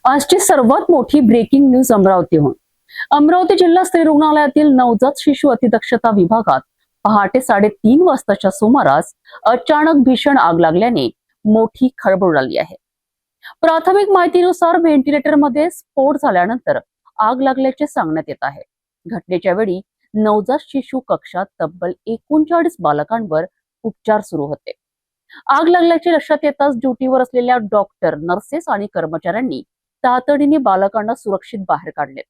आजची सर्वात मोठी ब्रेकिंग न्यूज अमरावतीहून। अमरावती जिल्हा स्त्री रुग्णालयातील नवजात शिशु अतिदक्षता विभागात पहाटे 3:30 वाजताच्या सुमारास अचानक भीषण आग लागल्याने मोठी खळबळ उडाली आहे। प्राथमिक माहितीनुसार व्हेंटिलेटरमध्ये स्फोट झाल्यानंतर आग लागल्याचे सांगण्यात येत आहे। घटनेच्या वेळी नवजात शिशु कक्षात तब्बल 39 बालकांवर उपचार सुरू होते। आग लागल्याचे लक्षात येताच ड्युटीवर असलेल्या डॉक्टर, नर्सेस आणि कर्मचाऱ्यांनी तातडीने बालकांना सुरक्षित बाहेर काढले।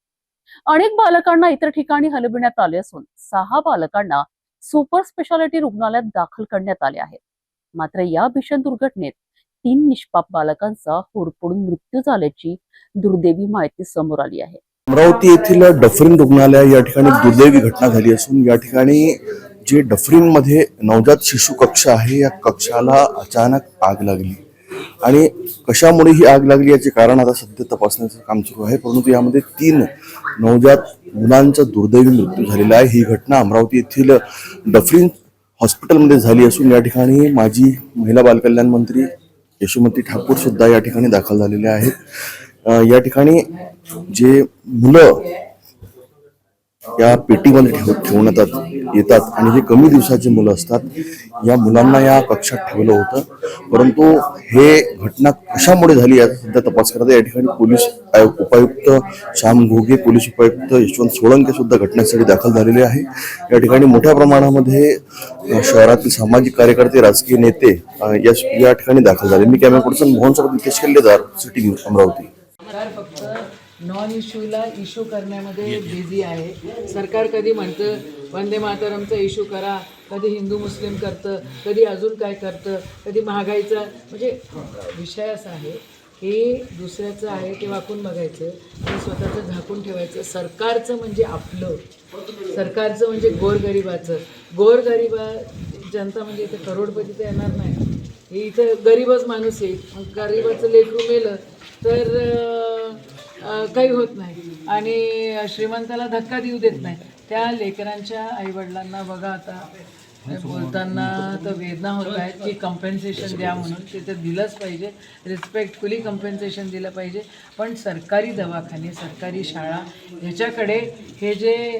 अनेक बालकांना इतर ठिकाणी हलविण्यात आले असून 6 बालकांना सुपर स्पेशालिटी रुग्णालयात दाखल करण्यात आले आहे। मात्र या भीषण दुर्घटनेत 3 निष्पाप बालकांचा होरपळून मृत्यू झाल्याची दुर्दैवी माहिती समोर आली आहे। अमरावती येथील डफरीन रुग्णालय या ठिकाणी दुर्दैवी घटना झाली असून या ठिकाणी जे डफरीन मध्ये नवजात शिशु कक्ष आहे या कक्षाला अचानक आग लागली आणि कशामुळे ही आग लागली याचे कारण आता सध्या तपासण्याचं काम सुरू आहे। परंतु यामध्ये 3 नवजात मुलांचा दुर्दैवी मृत्यू झालेला आहे। ही घटना अमरावती येथील डफरीन हॉस्पिटलमध्ये झाली असून या ठिकाणी माजी महिला बालकल्याण मंत्री यशोमती ठाकूर सुद्धा या ठिकाणी दाखल झालेले आहेत। या ठिकाणी जे मुलं या पेटीमध्ये ठेवण्यात येतात आणि जे कमी दिवसाचे मुलं असतात या मुलांना या कक्षात ठेवलं होतं, परंतु हे घटना कशामुळे झाली याचा सध्या तपास करत आहे। या ठिकाणी पोलीस उपायुक्त श्याम घोगे, पोलीस उपायुक्त यशवंत सोळंके सुद्धा घटनेसाठी दाखल झालेले आहे। या ठिकाणी मोठ्या प्रमाणामध्ये शहरातील सामाजिक कार्यकर्ते, राजकीय नेते या ठिकाणी दाखल झाले। मी camera person Mohan sir, Nitesh Kelledar, city news Amravati. फक्त नॉन इश्यूला इश्यू करण्यामध्ये बिझी आहे। सरकार कधी म्हणतं वंदे मातरमचा इश्यू करा, कधी हिंदू मुस्लिम करतं, कधी अजून काय करतं, कधी महागाईचा, म्हणजे विषय असा आहे की दुसऱ्याचं आहे ते वाकून बघायचं आणि स्वतःचं झाकून ठेवायचं। सरकारचं म्हणजे आपलं, सरकारचं म्हणजे गोरगरिबा जनता, म्हणजे इथं करोडपती तर येणार नाही, इथं गरीबच माणूस येईल। मग गरीबाचं लेकरू मेलं तर काही होत नाही आणि श्रीमंताला धक्का देऊ देत नाही। त्या लेकरांच्या आईवडिलांना बघा आता बोलताना तर वेदना होत आहेत की कंपेन्सेशन द्या म्हणून, ते तर दिलंच पाहिजे, रिस्पेक्टफुली कंपेन्सेशन दिलं पाहिजे। पण सरकारी दवाखाने, सरकारी शाळा ह्याच्याकडे हे जे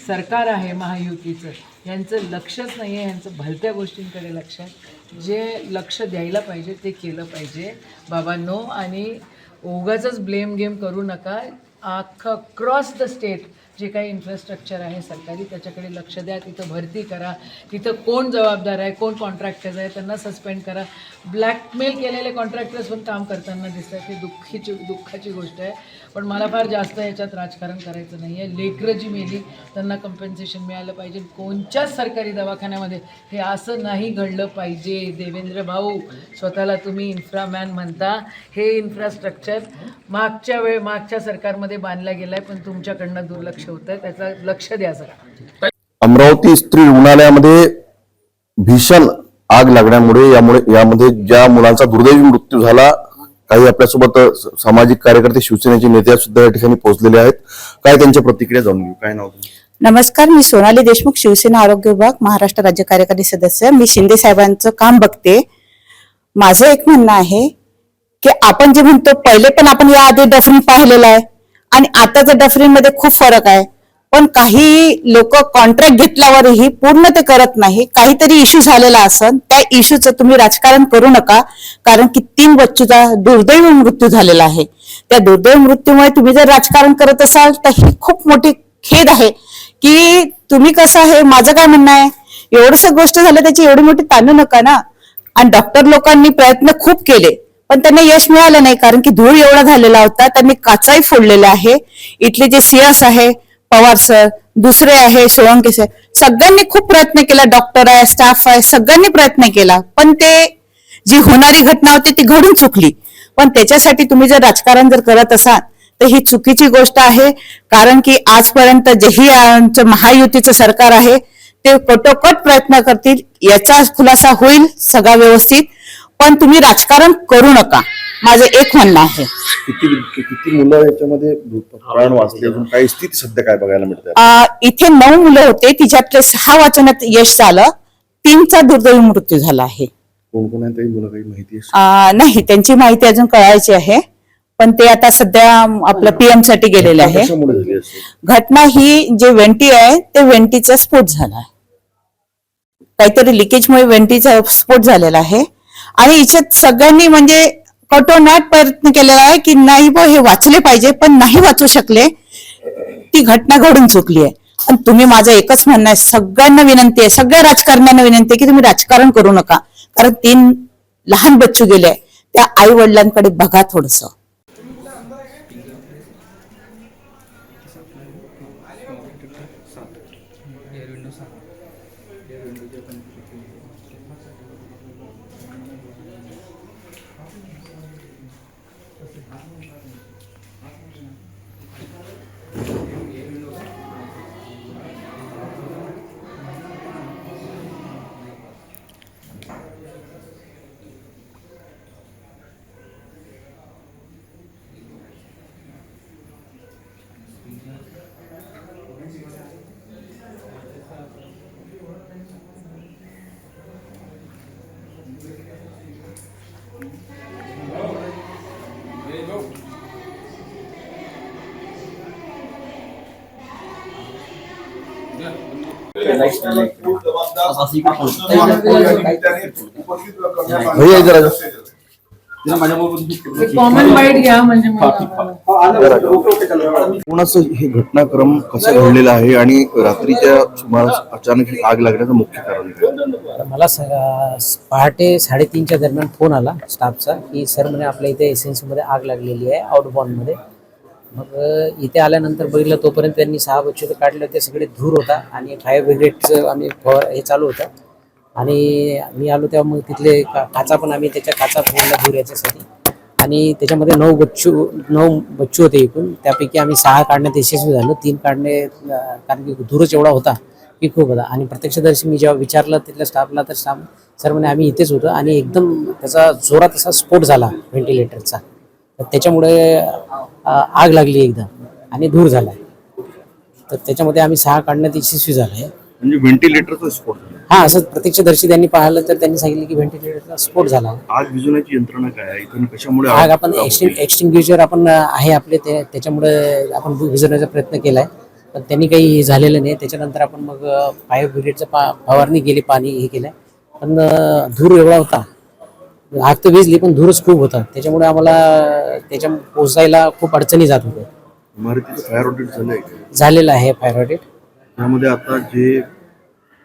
सरकार आहे महायुतीचं यांचं लक्षच नाही आहे। यांचं भलत्या गोष्टींकडे लक्ष आहे। जे लक्ष द्यायला पाहिजे ते केलं पाहिजे बाबांनो, आणि उगाचच ब्लेम गेम करू नका। अख्खं क्रॉस द स्टेट जे काही इन्फ्रास्ट्रक्चर आहे सरकारी त्याच्याकडे लक्ष द्या, तिथं भरती करा, तिथं कोण जबाबदार आहे, कोण कॉन्ट्रॅक्टर्स आहे त्यांना सस्पेंड करा। ब्लॅकमेल केलेले कॉन्ट्रॅक्टर्स पण काम करताना दिसतात, हे दुःखाची गोष्ट आहे। पण मला फार जास्त ह्याच्यात राजकारण करायचं नाही आहे। लेकरं जी मेली त्यांना कंपेन्सेशन मिळालं पाहिजे। कोणत्याच सरकारी दवाखान्यामध्ये हे असं नाही घडलं पाहिजे। देवेंद्र भाऊ, स्वतःला तुम्ही इन्फ्रामॅन म्हणता, हे इन्फ्रास्ट्रक्चर मागच्या सरकारमध्ये बांधलं गेलं आहे, पण तुमच्याकडनं दुर्लक्ष होतं आहे, त्याचं लक्ष द्या जरा। अमरावती स्त्री रुग्णालयामध्ये भीषण आग लागल्यामुळे यामध्ये ज्या मुलांचा दुर्दैवी मृत्यू झाला, काही आपल्यासोबत सामाजिक कार्यकर्ते, शिवसेनेचे नेते सुद्धा या ठिकाणी पोहोचलेले आहेत। काय त्यांच्या प्रतिक्रिया जाणून घेऊ। काय नाव? नमस्कार, मी सोनाली देशमुख, शिवसेना आरोग्य विभाग, महाराष्ट्र राज्य कार्यकारी सदस्य। मी शिंदे साहेबांचं काम बघते। माझं एक म्हणणं आहे की आपण जे म्हणतो, पहिले पण आपण या आधी डफरीन पाहिलेलं आहे आणि आताच्या डफरीन मध्ये खूप फरक आहे। पण काही लोक कॉन्ट्रॅक्ट घेतल्यावरही पूर्ण ते करत नाही। काहीतरी इश्यू झालेला असन, त्या इश्यूचं तुम्ही राजकारण करू नका, कारण की 3 बच्चूचा दुर्दैवी मृत्यू झालेला आहे। त्या दुर्दैवी मृत्यूमुळे तुम्ही जर राजकारण करत असाल तर ही खूप मोठी खेद आहे की तुम्ही कसं आहे। माझं काय म्हणणं आहे, एवढंच गोष्ट झालं त्याची एवढी मोठी ताणू नका ना। आणि डॉक्टर लोकांनी प्रयत्न खूप केले पण त्यांना यश मिळालं नाही, कारण की धूळ एवढा झालेला होता, त्यांनी काचाही फोडलेला आहे। इथले जे सीएस आहे पवार सर, दुसरे आहे सोळंके सर, सगळ्यांनी खूप प्रयत्न केला, डॉक्टर आहे, स्टाफ आहे, सगळ्यांनी प्रयत्न केला, पण ते जी होणारी घटना होती ती घडून चुकली। पण त्याच्यासाठी तुम्ही जर राजकारण जर करत असाल तर ही चुकीची गोष्ट आहे, कारण की आजपर्यंत जेही आमचं महायुतीचं सरकार आहे ते कटोकट प्रयत्न करतील, याचा खुलासा होईल सगळा व्यवस्थित। पण तुम्ही राजकारण करू नका, माझं एक म्हणणं आहे। किती मुलं याच्यामध्ये प्राण वाचले, अजून काही स्थिती सध्या काय बघायला मिळते? इथे 9 मुलं होते, तिच्यातले 6 वाचण्यात यश झालं, 3चा दुर्दैवी मृत्यू झाला आहे। कोण कोण आहे मुलं, काही माहिती नाही, त्यांची माहिती अजून कळायची आहे। पण ते आता सध्या आपलं पीएम साठी गेलेले आहे. कशामुळे झाली असेल? घटना ही जे वेंटी आहे ते वेंटीचा स्फोट झाला आहे. काहीतरी लिकेजमुळे वेंटीचा स्फोट झालेला आहे आणि याच्यात सगळ्यांनी म्हणजे कटोनाट प्रयत्न केलेला आहे की नाही बो हे वाचले पाहिजे, पण नाही वाचू शकले. ती घटना घडून चुकली आहे. आणि तुम्ही माझं एकच म्हणणं आहे, सगळ्यांना विनंती आहे, सगळ्या राजकारण्यांना विनंती आहे की तुम्ही राजकारण करू नका. कारण 3 लहान बच्चू गेले, त्या आई वडिलांकडे बघा थोडस. भैया इधर आ जाओ. कॉमन बाईट घ्या म्हणजे कोणाचं हे घटनाक्रम कसा घडलेला आहे आणि रात्रीच्या सुमारास अचानक ही आग लागण्याचं मुख्य कारण काय? मला पहाटे 3:30च्या दरम्यान फोन आला स्टाफचा की सर म्हणे आपल्या इथे एसएनसीमध्ये आग लागलेली आहे आउटबॉर्नमध्ये. मग इथे आल्यानंतर बघितलं तोपर्यंत त्यांनी 6 बच्चे काढले होते, सगळे धूर होता आणि फायर ब्रिगेडचं आम्ही हे चालू होतं. आणि मी आलो तेव्हा मग तिथले काचा पण आम्ही त्याच्या काचा फोडल्या धूर याच्यासाठी. आणि त्याच्यामध्ये 9 बच्चू होते एकूण. त्यापैकी आम्ही 6 काढण्यात यशस्वी झालो, 3 काढणे कारण की धूरच एवढा होता की खूप होता. आणि प्रत्यक्षदर्शी मी जेव्हा विचारलं तिथल्या स्टाफला तर स्टाफ सर म्हणे आम्ही इथेच होतो आणि एकदम त्याचा जोरात असा स्फोट झाला व्हेंटिलेटरचा. तर त्याच्यामुळे आग लागली एकदम आणि धूर झाला. तर त्याच्यामध्ये आम्ही 6 काढण्यात यशस्वी झालो आहे. म्हणजे व्हेंटिलेटरचा स्फोट झाला. हा, असं प्रत्यक्षदर्शी त्यांनी पाहिलं तर त्यांनी सांगितलं की व्हेंटिलेटरचा स्फोट झाला. आग विझवण्याची यंत्रणा काय आहे इथून, कशामुळे आग आपण एक्सटिंग्विशर आपण आहे आपले त्याच्यामुळे आपण विझवण्याचा प्रयत्न केलाय, पण त्यांनी काही झालेलं नाही. त्याच्यानंतर आपण मग फायर ब्रिगेडचं फवारणी केली, पाणी हे केलंय, पण धूर एवढा होता. आग तर विझली पण धूरच खूप होता. त्याच्यामुळे आम्हाला त्याच्या पोहोचायला खूप अडचणी जात होत्या. इमारतीचं फायर ऑडिट झालंय का? झालेलं आहे फायर ऑडिट. त्यामध्ये आता जे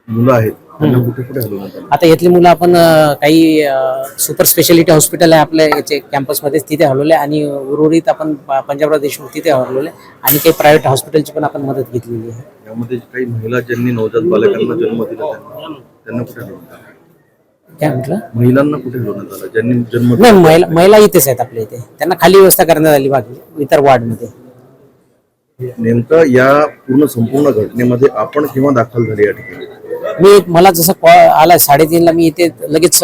मुलं आहेत त्यांना कुठे कुठे हलवण्यात आलं? आता यातली मुलं आपण काही सुपर स्पेशालिटी हॉस्पिटल आहे आपल्या याचे कॅम्पसमध्येच, तिथे हलवले. आणि उर्वरित आपण पंजाबराव देशमुख तिथे हलवले. आणि काही प्रायव्हेट हॉस्पिटलची पण आपण मदत घेतलेली आहे. यामध्ये काही महिला ज्यांनी नवजात बालकांना जन्म दिला त्यांना कुठे हलवण्यात आलं? काय म्हटलं? महिलांना कुठे हलवण्यात आलं ज्यांनी जन्म नाही, महिला इथेच आहेत आपल्या इथे. त्यांना खाली व्यवस्था करण्यात आली बाकी इतर वॉर्डमध्ये. नेमका या संपूर्ण घटनेमध्ये आपण केव्हा दाखल झाले या ठिकाणी? मला जसं कॉल आला 3:30ला मी इथे लगेच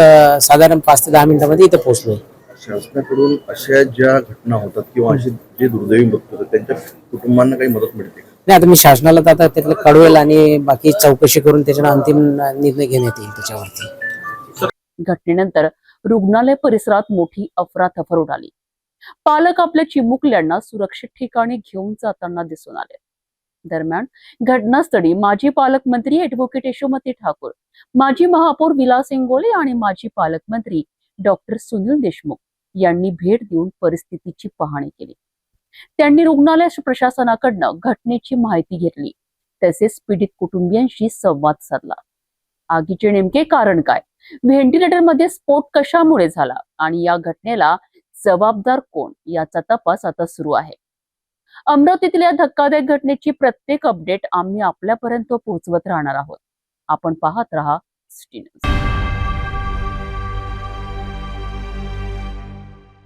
साधारण 5 ते 10 मिनिटांमध्ये इथे पोहोचलोय. शासनाकडून अशा ज्या घटना होतात किंवा असे जे दुर्दैवी मृत्यू होतात त्यांच्या कुटुंबांना काही मदत मिळते का? नाही, आता मी शासनाला तर आता त्यातलं कळवेल आणि बाकी चौकशी करून त्याच्यावर अंतिम निर्णय घेण्यात येईल त्याच्यावरती. घटनेनंतर रुग्णालय परिसरात मोठी अफरातफर उडाली. पालक आपल्या चिमुकल्यांना सुरक्षित ठिकाणी घेऊन जाताना दिसून आले. दरम्यान घटनास्थळी माजी पालकमंत्री ऍडव्होकेट यशोमती ठाकूर, माजी महापौर विलास इंगोले आणि माजी पालकमंत्री डॉक्टर सुनील देशमुख यांनी भेट देऊन परिस्थितीची पाहणी केली. त्यांनी रुग्णालय प्रशासनाकडनं घटनेची माहिती घेतली, तसेच पीडित कुटुंबियांशी संवाद साधला. आगीचे नेमके कारण काय, व्हेंटिलेटरमध्ये स्फोट कशामुळे झाला आणि या घटनेला जबाबदार कोण याचा तपास आता सुरू आहे. अमरावतीतील या धक्कादायक घटनेची प्रत्येक अपडेट आम्ही आपल्यापर्यंत पोहोचवत राहणार आहोत. आपण पाहत रहा सिटी न्यूज.